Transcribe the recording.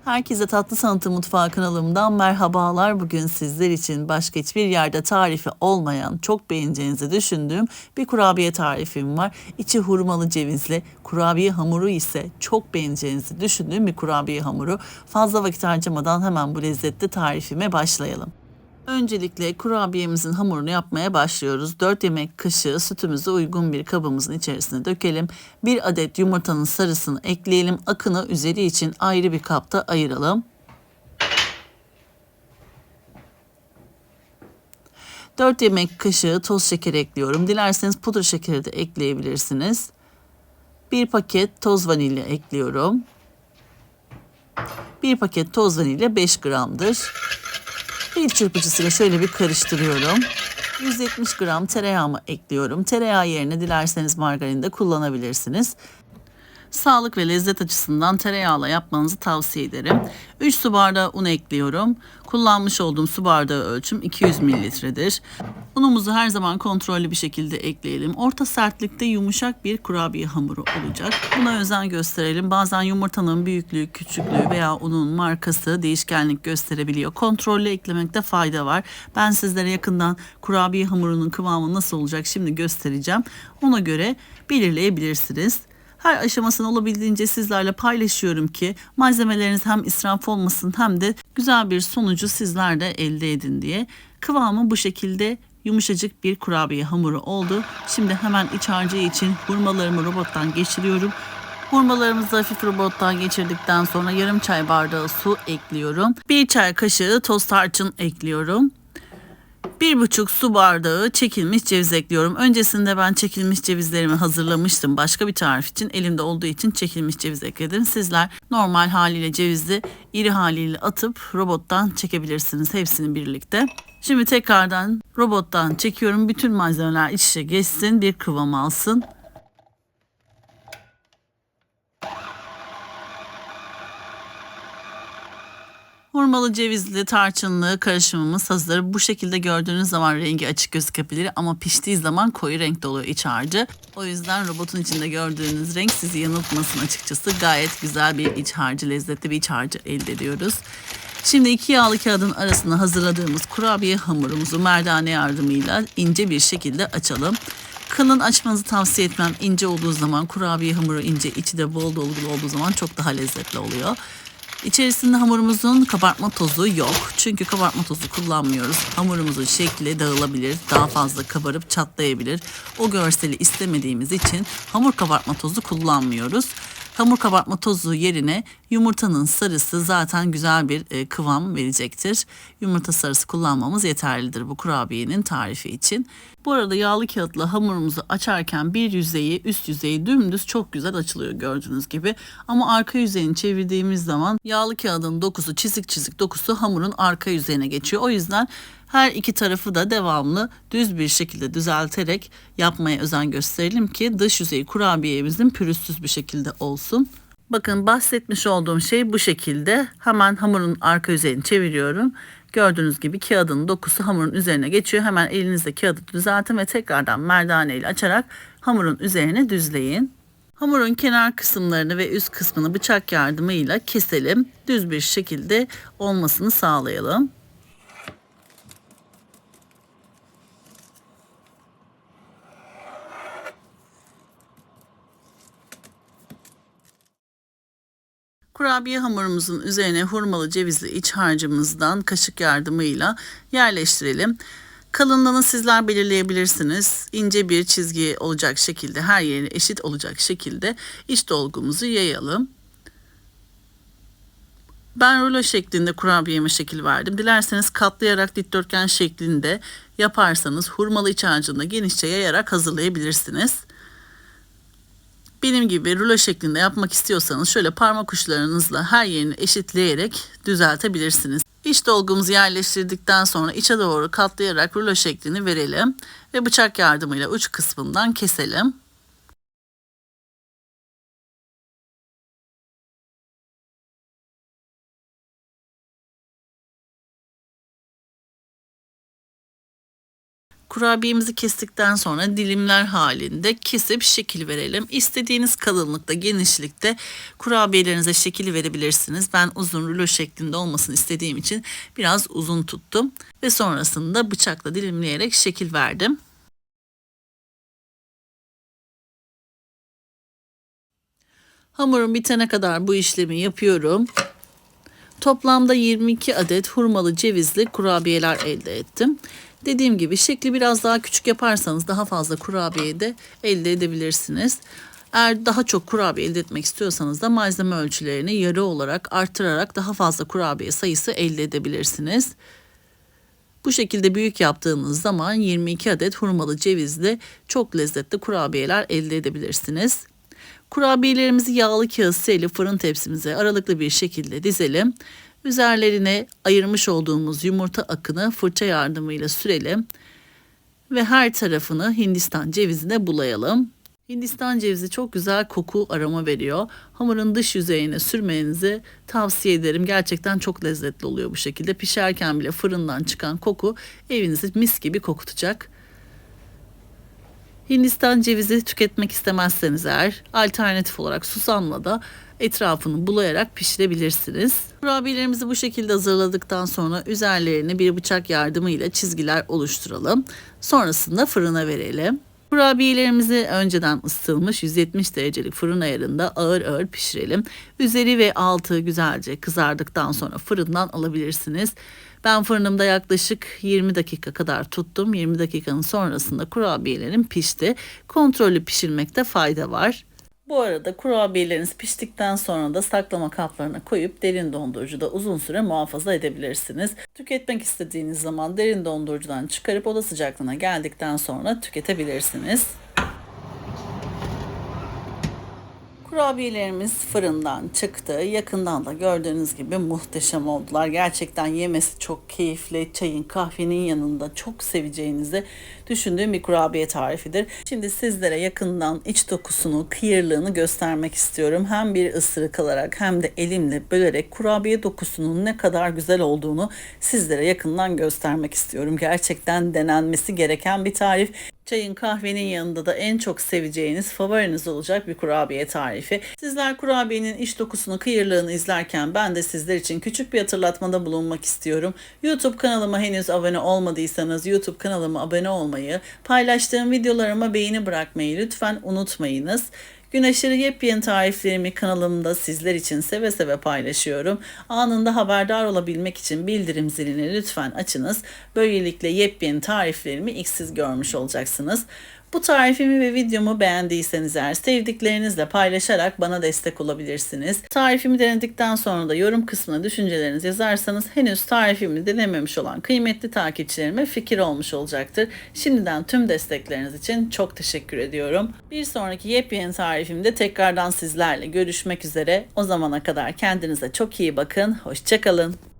Herkese Tatlı Sanatı Mutfağı kanalımdan merhabalar. Bugün sizler için başka hiçbir yerde tarifi olmayan, çok beğeneceğinizi düşündüğüm bir kurabiye tarifim var. İçi hurmalı cevizli, kurabiye hamuru ise çok beğeneceğinizi düşündüğüm bir kurabiye hamuru. Fazla vakit harcamadan hemen bu lezzetli tarifime başlayalım. Öncelikle kurabiyemizin hamurunu yapmaya başlıyoruz. 4 yemek kaşığı sütümüzü uygun bir kabımızın içerisine dökelim. 1 adet yumurtanın sarısını ekleyelim. Akını üzeri için ayrı bir kapta ayıralım. 4 yemek kaşığı toz şeker ekliyorum. Dilerseniz pudra şekeri de ekleyebilirsiniz. 1 paket toz vanilya ekliyorum. 1 paket toz vanilya 5 gramdır. Bir çırpıcısıyla şöyle bir karıştırıyorum. 170 gram tereyağımı ekliyorum. Tereyağı yerine dilerseniz margarin de kullanabilirsiniz. Sağlık ve lezzet açısından tereyağıyla yapmanızı tavsiye ederim. 3 su bardağı un ekliyorum. Kullanmış olduğum su bardağı ölçüm 200 mililitredir. Unumuzu her zaman kontrollü bir şekilde ekleyelim. Orta sertlikte yumuşak bir kurabiye hamuru olacak. Buna özen gösterelim. Bazen yumurtanın büyüklüğü, küçüklüğü veya unun markası değişkenlik gösterebiliyor. Kontrollü eklemekte fayda var. Ben sizlere yakından kurabiye hamurunun kıvamı nasıl olacak şimdi göstereceğim. Ona göre belirleyebilirsiniz. Her aşamasını olabildiğince sizlerle paylaşıyorum ki malzemeleriniz hem israf olmasın hem de güzel bir sonucu sizler de elde edin diye. Kıvamı bu şekilde yumuşacık bir kurabiye hamuru oldu. Şimdi hemen iç harcı için hurmalarımı robottan geçiriyorum. Hurmalarımızı hafif robottan geçirdikten sonra yarım çay bardağı su ekliyorum. 1 çay kaşığı toz tarçın ekliyorum. 1,5 su bardağı çekilmiş ceviz ekliyorum. Öncesinde ben çekilmiş cevizlerimi hazırlamıştım. Başka bir tarif için elimde olduğu için çekilmiş ceviz ekledim. Sizler normal haliyle cevizi iri haliyle atıp robottan çekebilirsiniz hepsini birlikte. Şimdi tekrardan robottan çekiyorum. Bütün malzemeler iç içe geçsin, bir kıvam alsın. Hurmalı cevizli tarçınlı karışımımız hazır. Bu şekilde gördüğünüz zaman rengi açık gözükebilir ama piştiği zaman koyu renkte oluyor iç harcı. O yüzden robotun içinde gördüğünüz renk sizi yanıltmasın açıkçası. Gayet güzel bir iç harcı, lezzetli bir iç harcı elde ediyoruz. Şimdi 2 yağlı kağıdın arasına hazırladığımız kurabiye hamurumuzu merdane yardımıyla ince bir şekilde açalım. Kalın açmanızı tavsiye etmem. İnce olduğu zaman kurabiye hamuru ince, içi de bol dolgulu olduğu zaman çok daha lezzetli oluyor. İçerisinde hamurumuzun kabartma tozu yok. Çünkü kabartma tozu kullanmıyoruz. Hamurumuzun şekli dağılabilir, daha fazla kabarıp çatlayabilir. O görseli istemediğimiz için hamur kabartma tozu kullanmıyoruz. Hamur kabartma tozu yerine yumurtanın sarısı zaten güzel bir kıvam verecektir. Yumurta sarısı kullanmamız yeterlidir bu kurabiyenin tarifi için. Bu arada yağlı kağıtla hamurumuzu açarken bir yüzeyi, üst yüzeyi dümdüz çok güzel açılıyor gördüğünüz gibi. Ama arka yüzeyini çevirdiğimiz zaman yağlı kağıdın dokusu, çizik çizik dokusu hamurun arka yüzeyine geçiyor. O yüzden her iki tarafı da devamlı düz bir şekilde düzelterek yapmaya özen gösterelim ki dış yüzeyi kurabiyemizin pürüzsüz bir şekilde olsun. Bakın bahsetmiş olduğum şey bu şekilde. Hemen hamurun arka yüzeyini çeviriyorum. Gördüğünüz gibi kağıdın dokusu hamurun üzerine geçiyor. Hemen elinizde kağıdı düzeltin ve tekrardan merdane ile açarak hamurun üzerine düzleyin. Hamurun kenar kısımlarını ve üst kısmını bıçak yardımıyla keselim. Düz bir şekilde olmasını sağlayalım. Kurabiye hamurumuzun üzerine hurmalı cevizli iç harcımızdan kaşık yardımıyla yerleştirelim. Kalınlığını sizler belirleyebilirsiniz. İnce bir çizgi olacak şekilde, her yerine eşit olacak şekilde iç dolgumuzu yayalım. Ben rulo şeklinde kurabiyeme şekil verdim. Dilerseniz katlayarak dikdörtgen şeklinde yaparsanız hurmalı iç harcını genişçe yayarak hazırlayabilirsiniz. Benim gibi rulo şeklinde yapmak istiyorsanız şöyle parmak uçlarınızla her yerini eşitleyerek düzeltebilirsiniz. İç dolgumuzu yerleştirdikten sonra içe doğru katlayarak rulo şeklini verelim ve bıçak yardımıyla uç kısmından keselim. Kurabiyemizi kestikten sonra dilimler halinde kesip şekil verelim. İstediğiniz kalınlıkta, genişlikte kurabiyelerinize şekil verebilirsiniz. Ben uzun rulo şeklinde olmasını istediğim için biraz uzun tuttum ve sonrasında bıçakla dilimleyerek şekil verdim. Hamurum bitene kadar bu işlemi yapıyorum. Toplamda 22 adet hurmalı cevizli kurabiyeler elde ettim. Dediğim gibi şekli biraz daha küçük yaparsanız daha fazla kurabiye de elde edebilirsiniz. Eğer daha çok kurabiye elde etmek istiyorsanız da malzeme ölçülerini yarı olarak arttırarak daha fazla kurabiye sayısı elde edebilirsiniz. Bu şekilde büyük yaptığınız zaman 22 adet hurmalı cevizli çok lezzetli kurabiyeler elde edebilirsiniz. Kurabiyelerimizi yağlı kağıt serili fırın tepsimize aralıklı bir şekilde dizelim. Üzerlerine ayırmış olduğumuz yumurta akını fırça yardımıyla sürelim. Ve her tarafını Hindistan cevizine bulayalım. Hindistan cevizi çok güzel koku, aroma veriyor. Hamurun dış yüzeyine sürmenizi tavsiye ederim. Gerçekten çok lezzetli oluyor bu şekilde. Pişerken bile fırından çıkan koku evinizi mis gibi kokutacak. Hindistan cevizi tüketmek istemezseniz eğer alternatif olarak susamla da etrafını bulayarak pişirebilirsiniz. Kurabiyelerimizi bu şekilde hazırladıktan sonra üzerlerine bir bıçak yardımıyla çizgiler oluşturalım. Sonrasında fırına verelim. Kurabiyelerimizi önceden ısıtılmış 170 derecelik fırın ayarında ağır ağır pişirelim. Üzeri ve altı güzelce kızardıktan sonra fırından alabilirsiniz. Ben fırınımda yaklaşık 20 dakika kadar tuttum. 20 dakikanın sonrasında kurabiyelerim pişti. Kontrollü pişirmekte fayda var. Bu arada kurabiyeleriniz piştikten sonra da saklama kaplarına koyup derin dondurucuda uzun süre muhafaza edebilirsiniz. Tüketmek istediğiniz zaman derin dondurucudan çıkarıp oda sıcaklığına geldikten sonra tüketebilirsiniz. Kurabiyelerimiz fırından çıktı. Yakından da gördüğünüz gibi muhteşem oldular. Gerçekten yemesi çok keyifli. Çayın, kahvenin yanında çok seveceğinizi düşündüğüm bir kurabiye tarifidir. Şimdi sizlere yakından iç dokusunu, kıyırlığını göstermek istiyorum. Hem bir ısırık alarak hem de elimle bölerek kurabiye dokusunun ne kadar güzel olduğunu sizlere yakından göstermek istiyorum. Gerçekten denenmesi gereken bir tarif. Çayın, kahvenin yanında da en çok seveceğiniz, favoriniz olacak bir kurabiye tarifi. Sizler kurabiyenin iç dokusunu, kıyırlığını izlerken ben de sizler için küçük bir hatırlatmada bulunmak istiyorum. YouTube kanalıma henüz abone olmadıysanız YouTube kanalıma abone olmayı, paylaştığım videolarıma beğeni bırakmayı lütfen unutmayınız. Gün aşırı yepyeni tariflerimi kanalımda sizler için seve seve paylaşıyorum. Anında haberdar olabilmek için bildirim zilini lütfen açınız. Böylelikle yepyeni tariflerimi ilk siz görmüş olacaksınız. Bu tarifimi ve videomu beğendiyseniz eğer sevdiklerinizle paylaşarak bana destek olabilirsiniz. Tarifimi denedikten sonra da yorum kısmına düşüncelerinizi yazarsanız henüz tarifimi denememiş olan kıymetli takipçilerime fikir olmuş olacaktır. Şimdiden tüm destekleriniz için çok teşekkür ediyorum. Bir sonraki yepyeni tarifimde tekrardan sizlerle görüşmek üzere. O zamana kadar kendinize çok iyi bakın. Hoşça kalın.